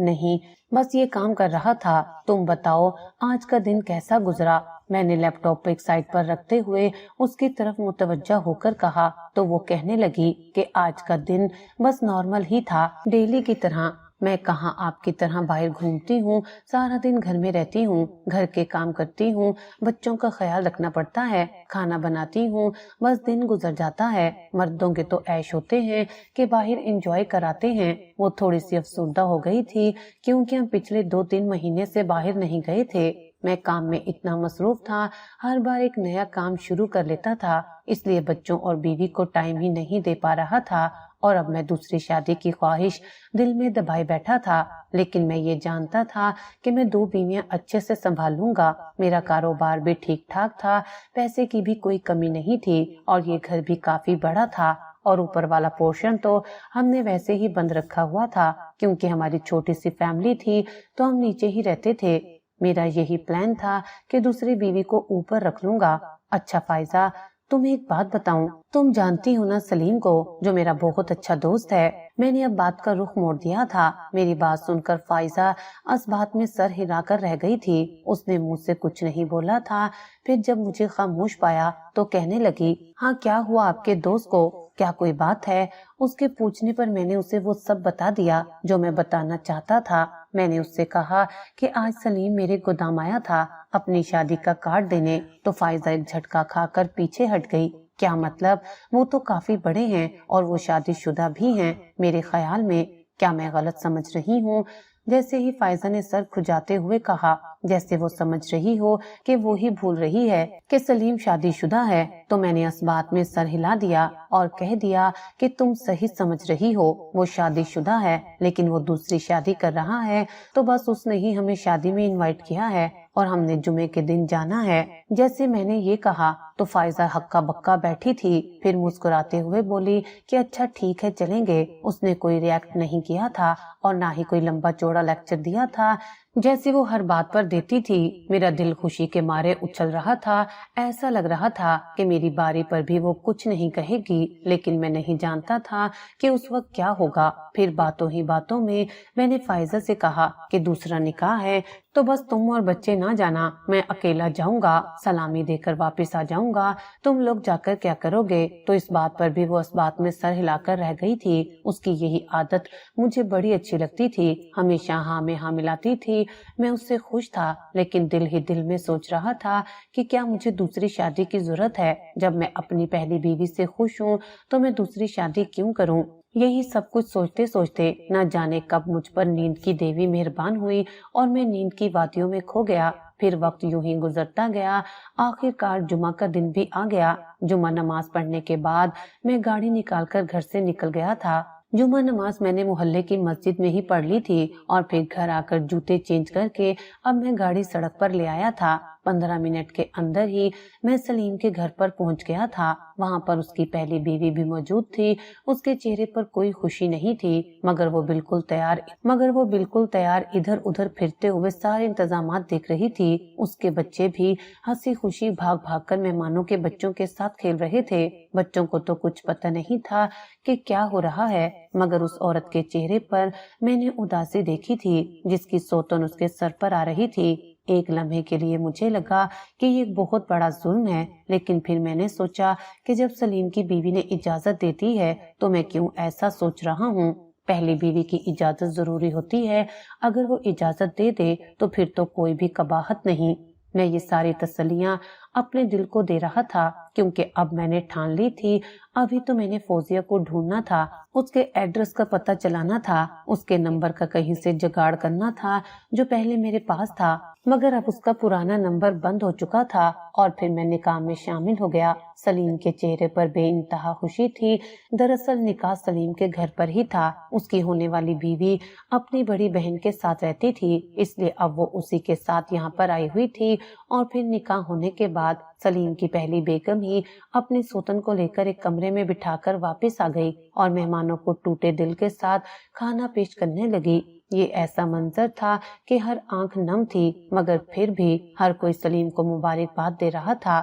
نہیں، بس یہ کام کر رہا تھا۔ تم بتاؤ آج کا دن کیسا گزرا؟ میں نے لیپ ٹاپ ایک سائڈ پر رکھتے ہوئے اس کی طرف متوجہ ہو کر کہا تو وہ کہنے لگی کہ آج کا دن بس نارمل ہی تھا، ڈیلی کی طرح۔ میں کہاں آپ کی طرح باہر گھومتی ہوں، سارا دن گھر میں رہتی ہوں، گھر کے کام کرتی ہوں، بچوں کا خیال رکھنا پڑتا ہے، کھانا بناتی ہوں، بس دن گزر جاتا ہے۔ مردوں کے تو عیش ہوتے ہیں کہ باہر انجوائے کراتے ہیں۔ وہ تھوڑی سی افسردہ ہو گئی تھی کیونکہ ہم پچھلے 2-3 مہینے سے باہر نہیں گئے تھے۔ میں کام میں اتنا مصروف تھا، ہر بار ایک نیا کام شروع کر لیتا تھا، اس لیے بچوں اور بیوی کو ٹائم ہی نہیں دے پا رہا تھا، اور اب میں دوسری شادی کی خواہش دل میں دبائے بیٹھا تھا۔ لیکن میں یہ جانتا تھا کہ میں 2 بیویاں اچھے سے سنبھال لوں گا۔ میرا کاروبار بھی ٹھیک ٹھاک تھا، پیسے کی بھی کوئی کمی نہیں تھی، اور یہ گھر بھی کافی بڑا تھا، اور اوپر والا پورشن تو ہم نے ویسے ہی بند رکھا ہوا تھا کیونکہ ہماری چھوٹی سی فیملی تھی تو ہم نیچے ہی رہتے تھے۔ میرا یہی پلان تھا کہ دوسری بیوی کو اوپر رکھ لوں گا۔ اچھا فائزہ، تمہیں ایک بات بتاؤں، تم جانتی ہو نا سلیم کو، جو میرا بہت اچھا دوست ہے؟ میں نے اب بات کا رخ موڑ دیا تھا۔ میری بات سن کر فائزہ اس بات میں سر ہلا کر رہ گئی تھی۔ اس نے مجھ سے کچھ نہیں بولا تھا، پھر جب مجھے خاموش پایا تو کہنے لگی، ہاں کیا ہوا آپ کے دوست کو؟ کیا کوئی بات ہے؟ اس کے پوچھنے پر میں نے اسے وہ سب بتا دیا جو میں بتانا چاہتا تھا۔ میں نے اس سے کہا کہ آج سلیم میرے گودام آیا تھا اپنی شادی کا کارڈ دینے، تو فائزہ ایک جھٹکا کھا کر پیچھے ہٹ گئی۔ کیا مطلب؟ وہ تو کافی بڑے ہیں اور وہ شادی شدہ بھی ہیں میرے خیال میں۔ کیا میں غلط سمجھ رہی ہوں؟ جیسے ہی فائزہ نے سر کھجاتے ہوئے کہا، جیسے وہ سمجھ رہی ہو کہ وہی بھول رہی ہے کہ سلیم شادی شدہ ہے، تو میں نے اس بات میں سر ہلا دیا اور کہہ دیا کہ تم صحیح سمجھ رہی ہو، وہ شادی شدہ ہے لیکن وہ دوسری شادی کر رہا ہے، تو بس اس نے ہی ہمیں شادی میں انوائٹ کیا ہے اور ہم نے جمعے کے دن جانا ہے۔ جیسے میں نے یہ کہا تو فائزہ ہکا بکا بیٹھی تھی، پھر مسکراتے ہوئے بولی کہ اچھا ٹھیک ہے چلیں گے۔ اس نے کوئی ریاکٹ نہیں کیا تھا اور نہ ہی کوئی لمبا چوڑا لیکچر دیا تھا جیسے وہ ہر بات پر دیتی تھی۔ میرا دل خوشی کے مارے اچھل رہا تھا، ایسا لگ رہا تھا کہ میری باری پر بھی وہ کچھ نہیں کہے گی، لیکن میں نہیں جانتا تھا کہ اس وقت کیا ہوگا۔ پھر باتوں ہی باتوں میں میں نے فائزہ سے کہا کہ دوسرا نکاح ہے تو بس تم اور بچے نہ جانا، میں اکیلا جاؤں گا، سلامی دے کر واپس آ جاؤں گا، تم لوگ جا کر کیا کرو گے؟ تو اس بات پر بھی وہ اس بات میں سر ہلا کر رہ گئی تھی۔ اس کی یہی عادت مجھے بڑی اچھی لگتی تھی، ہمیشہ ہاں میں ہاں ملاتی تھی۔ میں اس سے خوش تھا، لیکن دل ہی دل میں سوچ رہا تھا کہ کیا مجھے دوسری شادی کی ضرورت ہے؟ جب میں اپنی پہلی بیوی سے خوش ہوں تو میں دوسری شادی کیوں کروں؟ یہی سب کچھ سوچتے سوچتے نہ جانے کب مجھ پر نیند کی دیوی مہربان ہوئی اور میں نیند کی وادیوں میں کھو گیا۔ پھر وقت یوں ہی گزرتا گیا، آخر کار جمعہ کا دن بھی آ گیا۔ جمعہ نماز پڑھنے کے بعد میں گاڑی نکال کر گھر سے نکل گیا تھا۔ جمعہ نماز میں نے محلے کی مسجد میں ہی پڑھ لی تھی اور پھر گھر آ کر جوتے چینج کر کے اب میں گاڑی سڑک پر لے آیا تھا۔ 15 منٹ کے اندر ہی میں سلیم کے گھر پر پہنچ گیا تھا۔ وہاں پر اس کی پہلی بیوی بھی موجود تھی۔ اس کے چہرے پر کوئی خوشی نہیں تھی، مگر وہ بالکل تیار ادھر ادھر پھرتے ہوئے سارے انتظامات دیکھ رہی تھی۔ اس کے بچے بھی ہنسی خوشی بھاگ بھاگ کر مہمانوں کے بچوں کے ساتھ کھیل رہے تھے۔ بچوں کو تو کچھ پتہ نہیں تھا کہ کیا ہو رہا ہے، مگر اس عورت کے چہرے پر میں نے اداسی دیکھی تھی جس کی سوتن اس کے سر پر آ رہی تھی۔ ایک لمحے کے لیے مجھے لگا کہ یہ بہت بڑا ظلم ہے، لیکن پھر میں نے سوچا کہ جب سلیم کی بیوی نے اجازت دیتی ہے تو میں کیوں ایسا سوچ رہا ہوں؟ پہلی بیوی کی اجازت ضروری ہوتی ہے، اگر وہ اجازت دے دے تو پھر تو کوئی بھی قباحت نہیں۔ میں یہ ساری تسلیاں اپنے دل کو دے رہا تھا کیونکہ اب میں نے ٹھان لی تھی۔ ابھی تو میں نے فوزیہ کو ڈھونڈنا تھا، اس کے ایڈریس کا پتہ چلانا تھا، اس کے نمبر کا کہیں سے جگاڑ کرنا تھا جو پہلے میرے پاس تھا، مگر اب اس کا پرانا نمبر بند ہو چکا تھا، اور پھر میں نکاح میں شامل ہو گیا۔ سلیم کے چہرے پر بے انتہا خوشی تھی۔ دراصل نکاح سلیم کے گھر پر ہی تھا۔ اس کی ہونے والی بیوی اپنی بڑی بہن کے ساتھ رہتی تھی، اس لیے اب وہ اسی کے ساتھ یہاں پر آئی ہوئی تھی، اور پھر نکاح ہونے کے بعد سلیم کی پہلی بیگم ہی اپنی سوتن کو لے کر ایک کمرے میں بٹھا کر واپس آ گئی اور مہمانوں کو ٹوٹے دل کے ساتھ کھانا پیش کرنے لگی۔ یہ ایسا منظر تھا کہ ہر آنکھ نم تھی، مگر پھر بھی ہر کوئی سلیم کو مبارکباد دے رہا تھا۔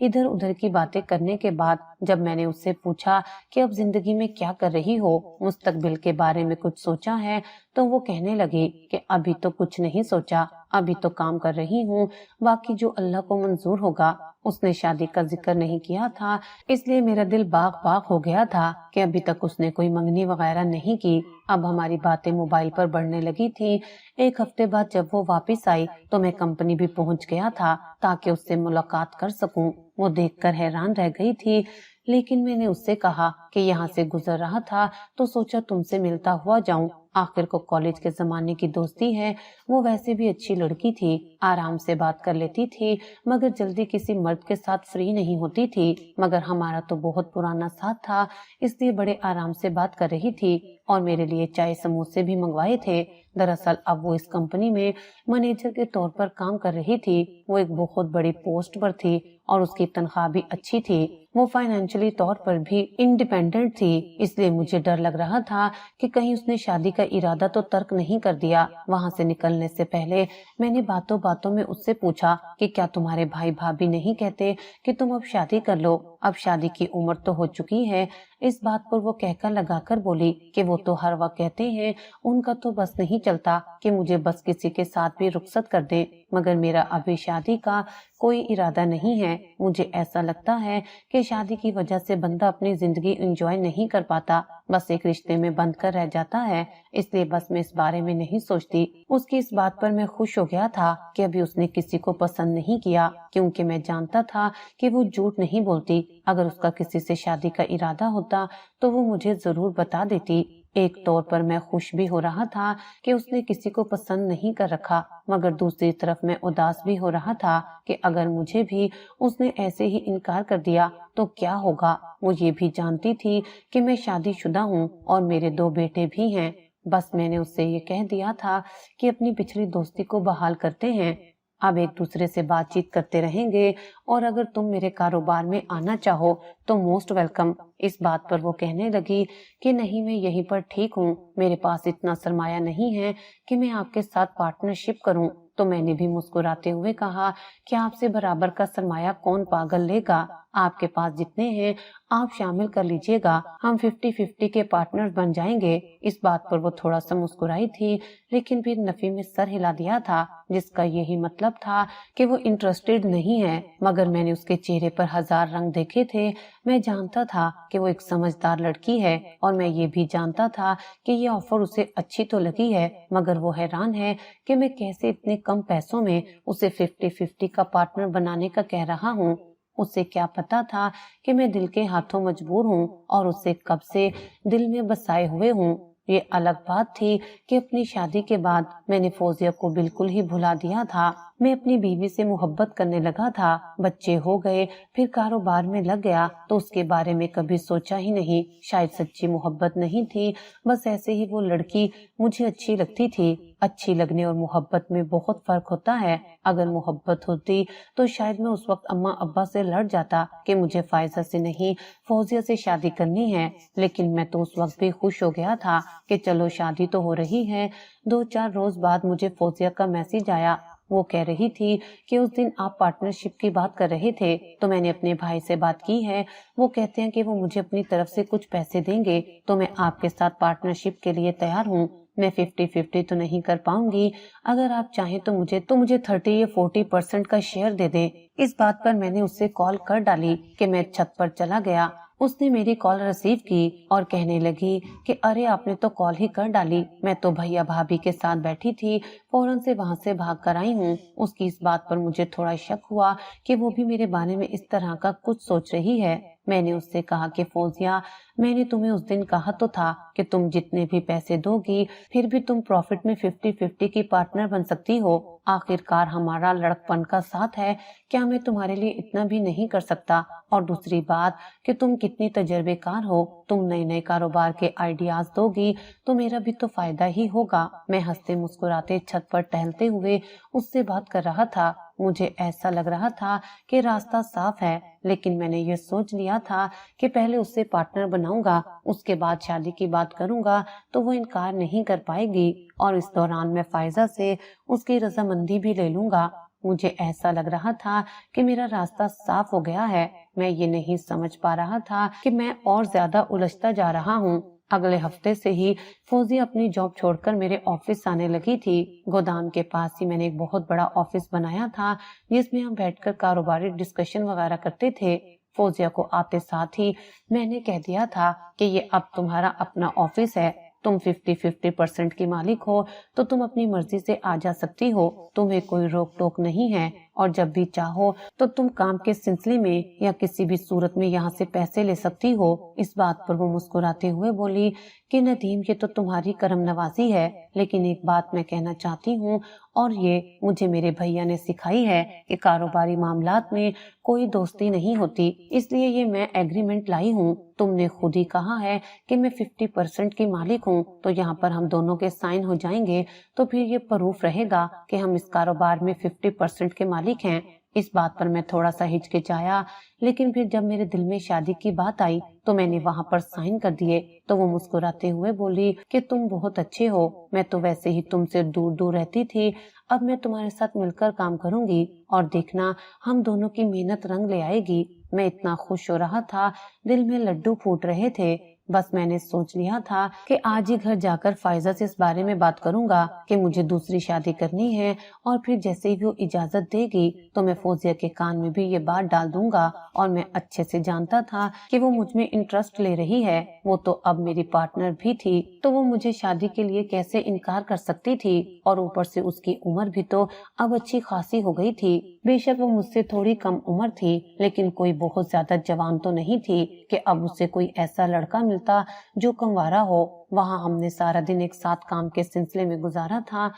ادھر ادھر کی باتیں کرنے کے بعد جب میں نے اس سے پوچھا کہ اب زندگی میں کیا کر رہی ہو، مستقبل کے بارے میں کچھ سوچا ہے، تو وہ کہنے لگی کہ ابھی تو کچھ نہیں سوچا، ابھی تو کام کر رہی ہوں، باقی جو اللہ کو منظور ہوگا۔ اس نے شادی کا ذکر نہیں کیا تھا، اس لیے میرا دل باغ باغ ہو گیا تھا کہ ابھی تک اس نے کوئی منگنی وغیرہ نہیں کی۔ اب ہماری باتیں موبائل پر بڑھنے لگی تھی۔ ایک ہفتے بعد جب وہ واپس آئی تو میں کمپنی بھی پہنچ گیا تھا تاکہ اس سے ملاقات کر سکوں۔ وہ دیکھ کر حیران رہ گئی تھی، لیکن میں نے اس سے کہا کہ یہاں سے گزر رہا تھا تو سوچا تم سے ملتا ہوا جاؤں، آخر کو کالج کے زمانے کی دوستی ہے۔ وہ ویسے بھی اچھی لڑکی تھی، آرام سے بات کر لیتی تھی، مگر جلدی کسی مرد کے ساتھ فری نہیں ہوتی تھی، مگر ہمارا تو بہت پرانا ساتھ تھا، اس لیے بڑے آرام سے بات کر رہی تھی اور میرے لیے چائے سموسے بھی منگوائے تھے۔ دراصل اب وہ اس کمپنی میں مینیجر کے طور پر کام کر رہی تھی۔ وہ ایک بہت بڑی پوسٹ پر تھی اور اس کی تنخواہ بھی اچھی تھی۔ وہ فائنینشلی طور پر بھی انڈیپینڈنٹ تھی، اس لیے مجھے ڈر لگ رہا تھا کہ کہیں اس نے شادی کا ارادہ تو ترک نہیں کر دیا۔ وہاں سے نکلنے سے پہلے میں نے باتوں باتوں میں اس سے پوچھا کہ کیا تمہارے بھائی بھابھی نہیں کہتے کہ تم اب شادی کر لو، اب شادی کی عمر تو ہو چکی ہے۔ اس بات پر وہ کہکا لگا کر بولی کہ وہ تو ہر وقت کہتے ہیں، ان کا تو بس نہیں چلتا کہ مجھے بس کسی کے ساتھ بھی رخصت کر دیں، مگر میرا ابھی شادی کا کوئی ارادہ نہیں ہے۔ مجھے ایسا لگتا ہے کہ شادی کی وجہ سے بندہ اپنی زندگی انجوائے نہیں کر پاتا، بس ایک رشتے میں بند کر رہ جاتا ہے، اس لیے بس میں اس بارے میں نہیں سوچتی۔ اس کی اس بات پر میں خوش ہو گیا تھا کہ ابھی اس نے کسی کو پسند نہیں کیا، کیونکہ میں جانتا تھا کہ وہ جھوٹ نہیں بولتی۔ اگر اس کا کسی سے شادی کا ارادہ ہوتا تو وہ مجھے ضرور بتا دیتی۔ ایک طور پر میں خوش بھی ہو رہا تھا کہ اس نے کسی کو پسند نہیں کر رکھا، مگر دوسری طرف میں اداس بھی ہو رہا تھا کہ اگر مجھے بھی اس نے ایسے ہی انکار کر دیا تو کیا ہوگا۔ وہ یہ بھی جانتی تھی کہ میں شادی شدہ ہوں اور میرے 2 بیٹے بھی ہیں۔ بس میں نے اس سے یہ کہہ دیا تھا کہ اپنی پچھلی دوستی کو بحال کرتے ہیں، اب ایک دوسرے سے بات چیت کرتے رہیں گے، اور اگر تم میرے کاروبار میں آنا چاہو تو موسٹ ویلکم۔ اس بات پر وہ کہنے لگی کہ نہیں، میں یہیں پر ٹھیک ہوں، میرے پاس اتنا سرمایہ نہیں ہے کہ میں آپ کے ساتھ پارٹنرشپ کروں۔ تو میں نے بھی مسکراتے ہوئے کہا کہ آپ سے برابر کا سرمایہ کون پاگل لے گا، آپ کے پاس جتنے ہیں آپ شامل کر لیجئے گا، ہم 50-50 کے پارٹنر بن جائیں گے۔ اس بات پر وہ تھوڑا سا مسکرائی تھی، لیکن پھر نفی میں سر ہلا دیا تھا، جس کا یہی مطلب تھا کہ وہ انٹرسٹڈ نہیں ہے، مگر میں نے اس کے چہرے پر ہزار رنگ دیکھے تھے۔ میں جانتا تھا کہ وہ ایک سمجھدار لڑکی ہے، اور میں یہ بھی جانتا تھا کہ یہ آفر اسے اچھی تو لگی ہے، مگر وہ حیران ہے کہ میں کیسے اتنے کم پیسوں میں اسے 50-50 کا پارٹنر بنانے کا کہہ رہا ہوں۔ اسے کیا پتا تھا کہ میں دل کے ہاتھوں مجبور ہوں اور اسے کب سے دل میں بسائے ہوئے ہوں۔ یہ الگ بات تھی کہ اپنی شادی کے بعد میں نے فوزیہ کو بالکل ہی بھلا دیا تھا۔ میں اپنی بیوی سے محبت کرنے لگا تھا، بچے ہو گئے، پھر کاروبار میں لگ گیا تو اس کے بارے میں کبھی سوچا ہی نہیں۔ شاید سچی محبت نہیں تھی، بس ایسے ہی وہ لڑکی مجھے اچھی لگتی تھی۔ اچھی لگنے اور محبت میں بہت فرق ہوتا ہے۔ اگر محبت ہوتی تو شاید میں اس وقت اماں ابا سے لڑ جاتا کہ مجھے فائزہ سے نہیں فوزیہ سے شادی کرنی ہے، لیکن میں تو اس وقت بھی خوش ہو گیا تھا کہ چلو شادی تو ہو رہی ہے۔ 2-4 روز بعد مجھے فوزیہ کا میسج آیا، وہ کہہ رہی تھی کہ اس دن آپ پارٹنرشپ کی بات کر رہے تھے تو میں نے اپنے بھائی سے بات کی ہے، وہ کہتے ہیں کہ وہ مجھے اپنی طرف سے کچھ پیسے دیں گے، تو میں آپ کے ساتھ پارٹنرشپ کے لیے تیار ہوں۔ میں 50-50 تو نہیں کر پاؤں گی، اگر آپ چاہیں تو مجھے 30 یا 40% کا شیئر دے دیں۔ اس بات پر میں نے اس سے کال کر ڈالی کہ میں چھت پر چلا گیا۔ اس نے میری کال ریسیو کی اور کہنے لگی کہ ارے آپ نے تو کال ہی کر ڈالی، میں تو بھیا بھابھی کے ساتھ بیٹھی تھی، فوراً سے وہاں سے بھاگ کر آئی ہوں۔ اس کی اس بات پر مجھے تھوڑا شک ہوا کہ وہ بھی میرے بارے میں اس طرح کا کچھ سوچ رہی ہے۔ میں نے اس سے کہا کہ فوزیہ، میں نے تمہیں اس دن کہا تو تھا کہ تم جتنے بھی پیسے دو گی پھر بھی تم پروفٹ میں 50-50 کی پارٹنر بن سکتی ہو۔ آخر کار ہمارا لڑکپن کا ساتھ ہے، کیا میں تمہارے لیے اتنا بھی نہیں کر سکتا؟ اور دوسری بات کہ تم کتنی تجربے کار ہو، تم نئے نئے کاروبار کے آئیڈیاز دو گی تو میرا بھی تو فائدہ ہی ہوگا۔ میں ہنستے مسکراتے چھت پر ٹہلتے ہوئے اس سے بات کر رہا تھا۔ مجھے ایسا لگ رہا تھا کہ راستہ صاف ہے، لیکن میں نے یہ سوچ لیا تھا کہ پہلے اس سے پارٹنر بناؤں گا، اس کے بعد شادی کی بات کروں گا تو وہ انکار نہیں کر پائے گی، اور اس دوران میں فائزہ سے اس کی رضامندی بھی لے لوں گا۔ مجھے ایسا لگ رہا تھا کہ میرا راستہ صاف ہو گیا ہے. میں یہ نہیں سمجھ پا رہا تھا کہ میں اور زیادہ الجھتا جا رہا ہوں. اگلے ہفتے سے ہی فوزیہ اپنی جاب چھوڑ کر میرے آفس آنے لگی تھی. گودام کے پاس ہی میں نے ایک بہت بڑا آفس بنایا تھا جس میں ہم بیٹھ کر کاروباری ڈسکشن وغیرہ کرتے تھے. فوزیہ کو آتے ساتھ ہی میں نے کہہ دیا تھا کہ یہ اب تمہارا اپنا آفس ہے. تم 50% کی مالک ہو تو تم اپنی مرضی سے آ جا سکتی ہو. تمہیں کوئی روک ٹوک نہیں ہے اور جب بھی چاہو تو تم کام کے سلسلے میں یا کسی بھی صورت میں یہاں سے پیسے لے سکتی ہو. اس بات پر وہ مسکراتے ہوئے بولی کہ ندیم یہ تو تمہاری کرم نوازی ہے، لیکن ایک بات میں کہنا چاہتی ہوں اور یہ مجھے میرے بھیا نے سکھائی ہے کہ کاروباری معاملات میں کوئی دوستی نہیں ہوتی، اس لیے یہ میں ایگریمنٹ لائی ہوں. تم نے خود ہی کہا ہے کہ میں 50% کی مالک ہوں، تو یہاں پر ہم دونوں کے سائن ہو جائیں گے تو پھر یہ پروف رہے گا کہ ہم اس کاروبار میں 50% کے مالک ہیں. اس بات پر میں تھوڑا سا ہچکچایا، لیکن پھر جب میرے دل میں شادی کی بات آئی تو میں نے وہاں پر سائن کر دیے. تو وہ مسکراتے ہوئے بولی کہ تم بہت اچھے ہو، میں تو ویسے ہی تم سے دور دور رہتی تھی، اب میں تمہارے ساتھ مل کر کام کروں گی اور دیکھنا ہم دونوں کی محنت رنگ لے آئے گی. میں اتنا خوش ہو رہا تھا، دل میں لڈو پھوٹ رہے تھے. بس میں نے سوچ لیا تھا کہ آج ہی گھر جا کر فائزہ سے اس بارے میں بات کروں گا کہ مجھے دوسری شادی کرنی ہے، اور پھر جیسے ہی وہ اجازت دے گی تو میں فوزیہ کے کان میں بھی یہ بات ڈال دوں گا. اور میں اچھے سے جانتا تھا کہ وہ مجھ میں انٹرسٹ لے رہی ہے، وہ تو اب میری پارٹنر بھی تھی، تو وہ مجھے شادی کے لیے کیسے انکار کر سکتی تھی. اور اوپر سے اس کی عمر بھی تو اب اچھی خاصی ہو گئی تھی. بے شک وہ مجھ سے تھوڑی کم عمر تھی، لیکن کوئی بہت زیادہ جوان تو نہیں تھی کہ اب اسے کوئی ایسا لڑکا ملتا جو کنوارا ہو. وہاں ہم نے سارا دن ایک ساتھ کام کے سلسلے میں گزارا تھا،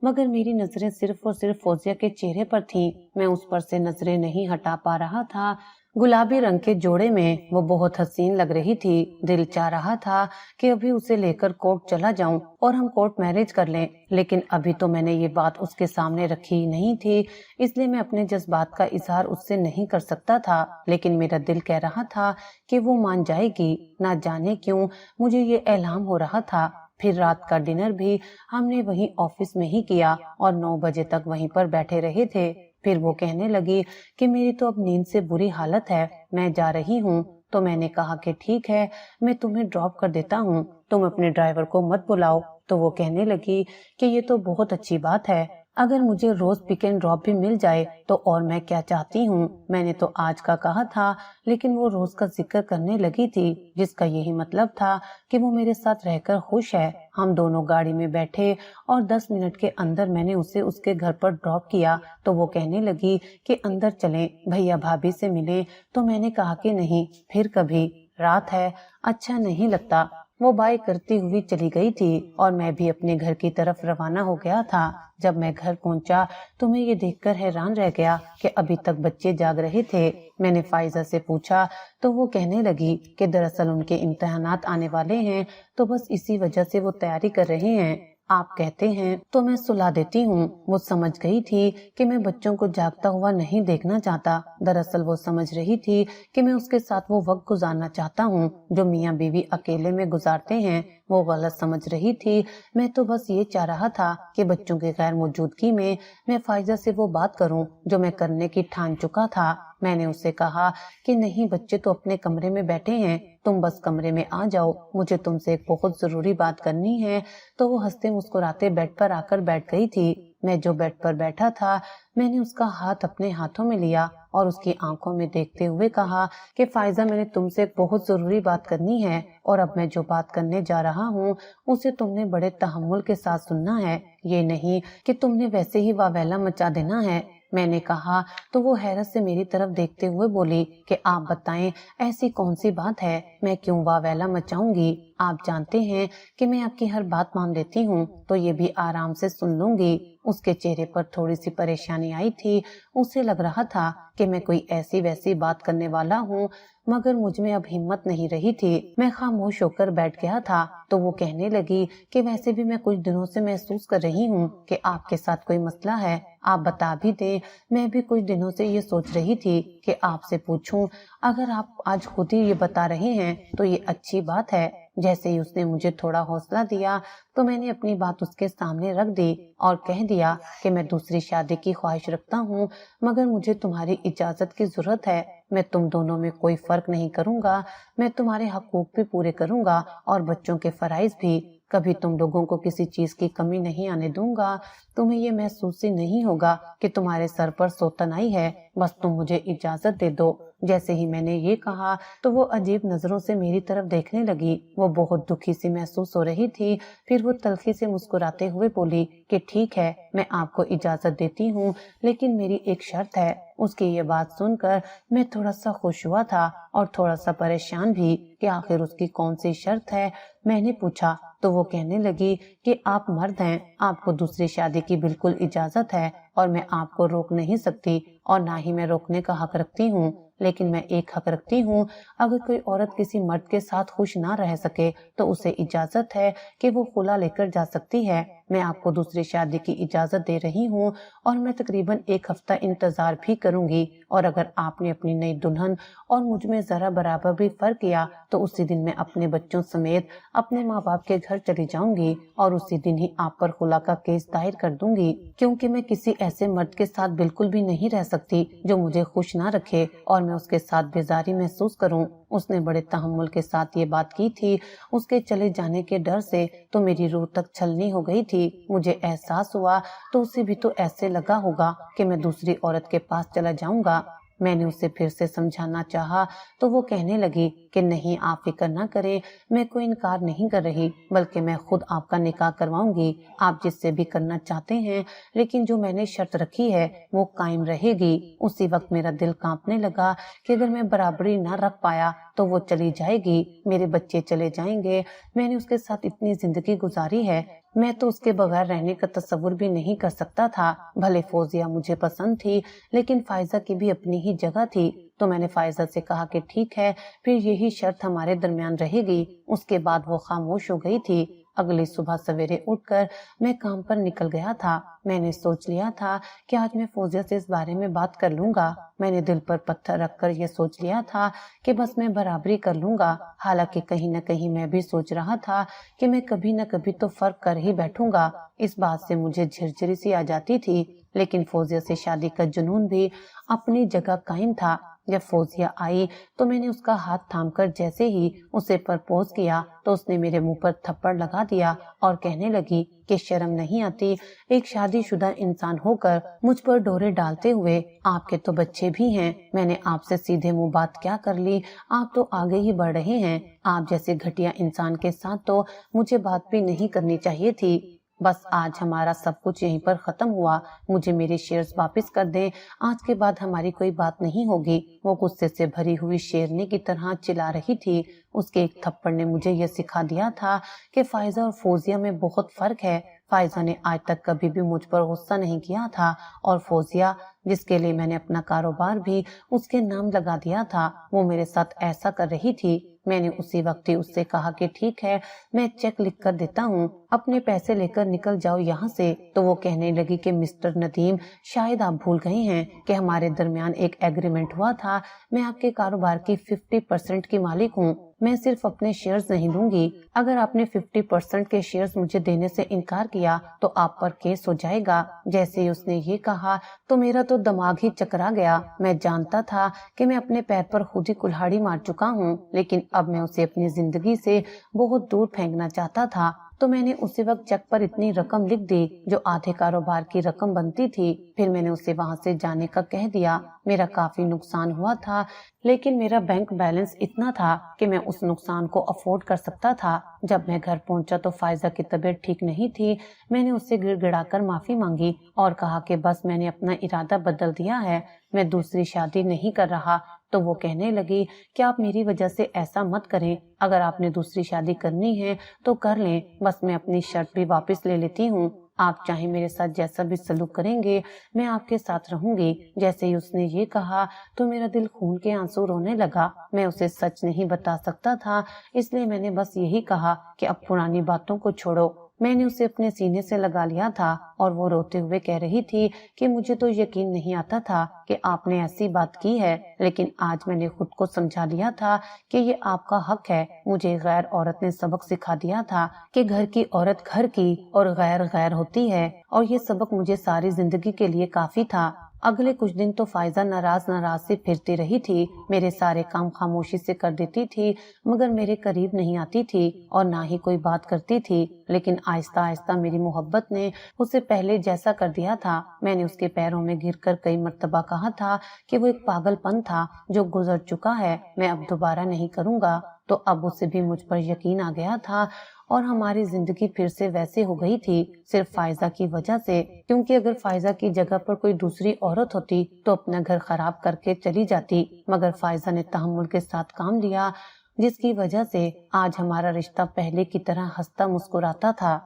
مگر میری نظریں صرف اور صرف فوزیہ کے چہرے پر تھیں. میں اس پر سے نظریں نہیں ہٹا پا رہا تھا. گلابی رنگ کے جوڑے میں وہ بہت حسین لگ رہی تھی. دل چاہ رہا تھا کہ ابھی اسے لے کر کورٹ چلا جاؤں اور ہم کورٹ میرج کر لیں، لیکن ابھی تو میں نے یہ بات اس کے سامنے رکھی نہیں تھی، اس لیے میں اپنے جذبات کا اظہار اس سے نہیں کر سکتا تھا. لیکن میرا دل کہہ رہا تھا کہ وہ مان جائے گی. نہ جانے کیوں مجھے یہ الہام ہو رہا تھا. پھر رات کا ڈنر بھی ہم نے وہیں آفس میں ہی کیا اور 9 بجے تک وہیں پر بیٹھے رہے تھے. پھر وہ کہنے لگی کہ میری تو اب نیند سے بری حالت ہے، میں جا رہی ہوں. تو میں نے کہا کہ ٹھیک ہے، میں تمہیں ڈراپ کر دیتا ہوں، تم اپنے ڈرائیور کو مت بلاؤ. تو وہ کہنے لگی کہ یہ تو بہت اچھی بات ہے، اگر مجھے روز پک اینڈ ڈراپ بھی مل جائے تو اور میں کیا چاہتی ہوں. میں نے تو آج کا کہا تھا، لیکن وہ روز کا ذکر کرنے لگی تھی، جس کا یہی مطلب تھا کہ وہ میرے ساتھ رہ کر خوش ہے. ہم دونوں گاڑی میں بیٹھے اور 10 منٹ کے اندر میں نے اسے اس کے گھر پر ڈراپ کیا. تو وہ کہنے لگی کہ اندر چلیں، بھیا بھابھی سے ملیں. تو میں نے کہا کہ نہیں، پھر کبھی، رات ہے، اچھا نہیں لگتا. وہ بائے کرتی ہوئی چلی گئی تھی اور میں بھی اپنے گھر کی طرف روانہ ہو گیا تھا. جب میں گھر پہنچا تو میں یہ دیکھ کر حیران رہ گیا کہ ابھی تک بچے جاگ رہے تھے. میں نے فائزہ سے پوچھا تو وہ کہنے لگی کہ دراصل ان کے امتحانات آنے والے ہیں، تو بس اسی وجہ سے وہ تیاری کر رہے ہیں. آپ کہتے ہیں تو میں سلا دیتی ہوں. وہ سمجھ گئی تھی کہ میں بچوں کو جاگتا ہوا نہیں دیکھنا چاہتا. دراصل وہ سمجھ رہی تھی کہ میں اس کے ساتھ وہ وقت گزارنا چاہتا ہوں جو میاں بیوی اکیلے میں گزارتے ہیں. وہ غلط سمجھ رہی تھی. میں تو بس یہ چاہ رہا تھا کہ بچوں کی غیر موجودگی میں فائزہ سے وہ بات کروں جو میں کرنے کی ٹھان چکا تھا. میں نے اسے کہا کہ نہیں، بچے تو اپنے کمرے میں بیٹھے ہیں، تم بس کمرے میں آ جاؤ، مجھے تم سے ایک بہت ضروری بات کرنی ہے. تو وہ ہنستے مسکراتے بیڈ پر آ کر بیٹھ گئی تھی. میں جو بیڈ پر بیٹھا تھا میں نے اس کا ہاتھ اپنے ہاتھوں میں لیا اور اس کی آنکھوں میں دیکھتے ہوئے کہا کہ فائزہ، میں نے تم سے ایک بہت ضروری بات کرنی ہے، اور اب میں جو بات کرنے جا رہا ہوں اسے تم نے بڑے تحمل کے ساتھ سننا ہے، یہ نہیں کہ تم نے ویسے ہی واویلا مچا دینا ہے. میں نے کہا تو وہ حیرت سے میری طرف دیکھتے ہوئے بولی کہ آپ بتائیں ایسی کون سی بات ہے، میں کیوں واویلا مچاؤں گی؟ آپ جانتے ہیں کہ میں آپ کی ہر بات مان لیتی ہوں، تو یہ بھی آرام سے سن لوں گی. اس کے چہرے پر تھوڑی سی پریشانی آئی تھی. اسے لگ رہا تھا کہ میں کوئی ایسی ویسی بات کرنے والا ہوں، مگر مجھ میں اب ہمت نہیں رہی تھی. میں خاموش ہو کر بیٹھ گیا تھا. تو وہ کہنے لگی کہ ویسے بھی میں کچھ دنوں سے محسوس کر رہی ہوں کہ آپ کے ساتھ کوئی مسئلہ ہے، آپ بتا بھی دیں. میں بھی کچھ دنوں سے یہ سوچ رہی تھی کہ آپ سے پوچھوں. اگر آپ آج خود ہی یہ بتا رہے ہیں تو یہ اچھی بات ہے. جیسے ہی اس نے مجھے تھوڑا حوصلہ دیا تو میں نے اپنی بات اس کے سامنے رکھ دی اور کہہ دیا کہ میں دوسری شادی کی خواہش رکھتا ہوں، مگر مجھے تمہاری اجازت کی ضرورت ہے۔ میں تم دونوں میں کوئی فرق نہیں کروں گا، میں تمہارے حقوق بھی پورے کروں گا اور بچوں کے فرائض بھی۔ کبھی تم لوگوں کو کسی چیز کی کمی نہیں آنے دوں گا۔ تمہیں یہ محسوس ہی نہیں ہوگا کہ تمہارے سر پر سوتن آئی ہے، بس تم مجھے اجازت دے دو۔ جیسے ہی میں نے یہ کہا تو وہ عجیب نظروں سے میری طرف دیکھنے لگی۔ وہ بہت دکھی سی محسوس ہو رہی تھی۔ پھر وہ تلخی سے مسکراتے ہوئے بولی کہ ٹھیک ہے، میں آپ کو اجازت دیتی ہوں، لیکن میری ایک شرط ہے۔ اس کی یہ بات سن کر میں تھوڑا سا خوش ہوا تھا اور تھوڑا سا پریشان بھی کہ آخر اس کی کون سی شرط ہے۔ میں نے پوچھا تو وہ کہنے لگی کہ آپ مرد ہیں، آپ کو دوسری شادی کی بالکل اجازت ہے اور میں آپ کو روک نہیں سکتی اور نہ ہی میں روکنے کا حق رکھتی ہوں، لیکن میں ایک حق رکھتی ہوں، اگر کوئی عورت کسی مرد کے ساتھ خوش نہ رہ سکے تو اسے اجازت ہے کہ وہ خلا لے کر جا سکتی ہے۔ میں آپ کو دوسری شادی کی اجازت دے رہی ہوں اور میں تقریباً 1 ہفتہ انتظار بھی کروں گی، اور اگر آپ نے اپنی نئی دلہن اور مجھ میں ذرا برابر بھی فرق کیا تو اسی دن میں اپنے بچوں سمیت اپنے ماں باپ کے گھر چلی جاؤں گی اور اسی دن ہی آپ پر خلا کا کیس دائر کر دوں گی، کیونکہ میں کسی ایسے مرد کے ساتھ بالکل بھی نہیں رہ سکتی جو مجھے خوش نہ رکھے اور میں اس کے ساتھ بیزاری محسوس کروں۔ اس نے بڑے تحمل کے ساتھ یہ بات کی تھی۔ اس کے چلے جانے کے ڈر سے تو میری روح تک چھلنی ہو گئی تھی۔ مجھے احساس ہوا تو اسے بھی تو ایسے لگا ہوگا کہ میں دوسری عورت کے پاس چلا جاؤں گا۔ میں نے اسے پھر سے سمجھانا چاہا تو وہ کہنے لگی کہ نہیں، آپ فکر نہ کریں، میں کوئی انکار نہیں کر رہی، بلکہ میں خود آپ کا نکاح کرواؤں گی، آپ جس سے بھی کرنا چاہتے ہیں، لیکن جو میں نے شرط رکھی ہے وہ قائم رہے گی۔ اسی وقت میرا دل کانپنے لگا کہ اگر میں برابری نہ رکھ پایا تو وہ چلی جائے گی، میرے بچے چلے جائیں گے۔ میں نے اس کے ساتھ اتنی زندگی گزاری ہے، میں تو اس کے بغیر رہنے کا تصور بھی نہیں کر سکتا تھا۔ بھلے فوزیہ مجھے پسند تھی، لیکن فائزہ کی بھی اپنی ہی جگہ تھی۔ تو میں نے فائزہ سے کہا کہ ٹھیک ہے، پھر یہی شرط ہمارے درمیان رہے گی۔ اس کے بعد وہ خاموش ہو گئی تھی۔ اگلی صبح سویرے اٹھ کر میں کام پر نکل گیا تھا۔ میں نے سوچ لیا تھا کہ آج میں فوزیہ سے اس بارے میں بات کر لوں گا۔ میں نے دل پر پتھر رکھ کر یہ سوچ لیا تھا کہ بس میں برابری کر لوں گا، حالانکہ کہیں نہ کہیں میں بھی سوچ رہا تھا کہ میں کبھی نہ کبھی تو فرق کر ہی بیٹھوں گا۔ اس بات سے مجھے جھرجھری سی آ جاتی تھی، لیکن فوزیہ سے شادی کا جنون بھی اپنی جگہ قائم تھا۔ جب فوزیہ آئی تو میں نے اس کا ہاتھ تھام کر جیسے ہی اسے پرپوز کیا تو اس نے میرے منہ پر تھپڑ لگا دیا اور کہنے لگی کہ شرم نہیں آتی ایک شادی شدہ انسان ہو کر مجھ پر ڈورے ڈالتے ہوئے، آپ کے تو بچے بھی ہیں۔ میں نے آپ سے سیدھے منہ بات کیا کر لی، آپ تو آگے ہی بڑھ رہے ہیں۔ آپ جیسے گھٹیا انسان کے ساتھ تو مجھے بات بھی نہیں کرنی چاہیے تھی۔ بس آج ہمارا سب کچھ یہیں پر ختم ہوا، مجھے میرے شیئرز واپس کر دیں، آج کے بعد ہماری کوئی بات نہیں ہوگی۔ وہ غصے سے بھری ہوئی شیرنی کی طرح چلا رہی تھی۔ اس کے ایک تھپڑ نے مجھے یہ سکھا دیا تھا کہ فائزہ اور فوزیہ میں بہت فرق ہے۔ فائزہ نے آج تک کبھی بھی مجھ پر غصہ نہیں کیا تھا، اور فوزیہ، جس کے لیے میں نے اپنا کاروبار بھی اس کے نام لگا دیا تھا، وہ میرے ساتھ ایسا کر رہی تھی۔ میں نے اسی وقت ہی اس سے کہا کہ ٹھیک ہے، میں چیک لکھ کر دیتا ہوں، اپنے پیسے لے کر نکل جاؤ یہاں سے۔ تو وہ کہنے لگی کہ مسٹر ندیم، شاید آپ بھول گئے ہیں کہ ہمارے درمیان ایک ایگریمنٹ ہوا تھا، میں آپ کے کاروبار کی 50% کی مالک ہوں، میں صرف اپنے شیئرز نہیں دوں گی۔ اگر آپ نے 50% کے شیئرز مجھے دینے سے انکار کیا تو آپ پر کیس ہو جائے گا۔ جیسے ہی اس نے یہ کہا تو میرا تو دماغ ہی چکرا گیا۔ میں جانتا تھا کہ میں اپنے پیر پر خود ہی کلہاڑی مار چکا ہوں، لیکن اب میں اسے اپنی زندگی سے بہت دور پھینکنا چاہتا تھا۔ تو میں نے اسی وقت چیک پر اتنی رقم لکھ دی جو آدھے کاروبار کی رقم بنتی تھی۔ پھر میں نے اسے وہاں سے جانے کا کہہ دیا۔ میرا کافی نقصان ہوا تھا، لیکن میرا بینک بیلنس اتنا تھا کہ میں اس نقصان کو افورڈ کر سکتا تھا۔ جب میں گھر پہنچا تو فائزہ کی طبیعت ٹھیک نہیں تھی۔ میں نے اس سے گڑ گڑا کر معافی مانگی اور کہا کہ بس میں نے اپنا ارادہ بدل دیا ہے، میں دوسری شادی نہیں کر رہا۔ تو وہ کہنے لگی کہ آپ میری وجہ سے ایسا مت کریں، اگر آپ نے دوسری شادی کرنی ہے تو کر لیں، بس میں اپنی شرط بھی واپس لے لیتی ہوں، آپ چاہیں میرے ساتھ جیسا بھی سلوک کریں گے میں آپ کے ساتھ رہوں گی۔ جیسے ہی اس نے یہ کہا تو میرا دل خون کے آنسو رونے لگا۔ میں اسے سچ نہیں بتا سکتا تھا، اس لیے میں نے بس یہی کہا کہ اب پرانی باتوں کو چھوڑو، میں نے اسے اپنے سینے سے لگا لیا تھا اور وہ روتے ہوئے کہہ رہی تھی کہ مجھے تو یقین نہیں آتا تھا کہ آپ نے ایسی بات کی ہے، لیکن آج میں نے خود کو سمجھا لیا تھا کہ یہ آپ کا حق ہے۔ مجھے غیر عورت نے سبق سکھا دیا تھا کہ گھر کی عورت گھر کی اور غیر غیر ہوتی ہے، اور یہ سبق مجھے ساری زندگی کے لیے کافی تھا۔ اگلے کچھ دن تو فائزہ ناراض سے پھرتی رہی تھی، میرے سارے کام خاموشی سے کر دیتی تھی، مگر میرے قریب نہیں آتی تھی اور نہ ہی کوئی بات کرتی تھی۔ لیکن آہستہ آہستہ میری محبت نے اسے پہلے جیسا کر دیا تھا۔ میں نے اس کے پیروں میں گر کر کئی مرتبہ کہا تھا کہ وہ ایک پاگل پن تھا جو گزر چکا ہے، میں اب دوبارہ نہیں کروں گا۔ تو اب اسے بھی مجھ پر یقین آ گیا تھا اور ہماری زندگی پھر سے ویسے ہو گئی تھی، صرف فائزہ کی وجہ سے، کیونکہ اگر فائزہ کی جگہ پر کوئی دوسری عورت ہوتی تو اپنا گھر خراب کر کے چلی جاتی، مگر فائزہ نے تحمل کے ساتھ کام لیا، جس کی وجہ سے آج ہمارا رشتہ پہلے کی طرح ہنستا مسکراتا تھا۔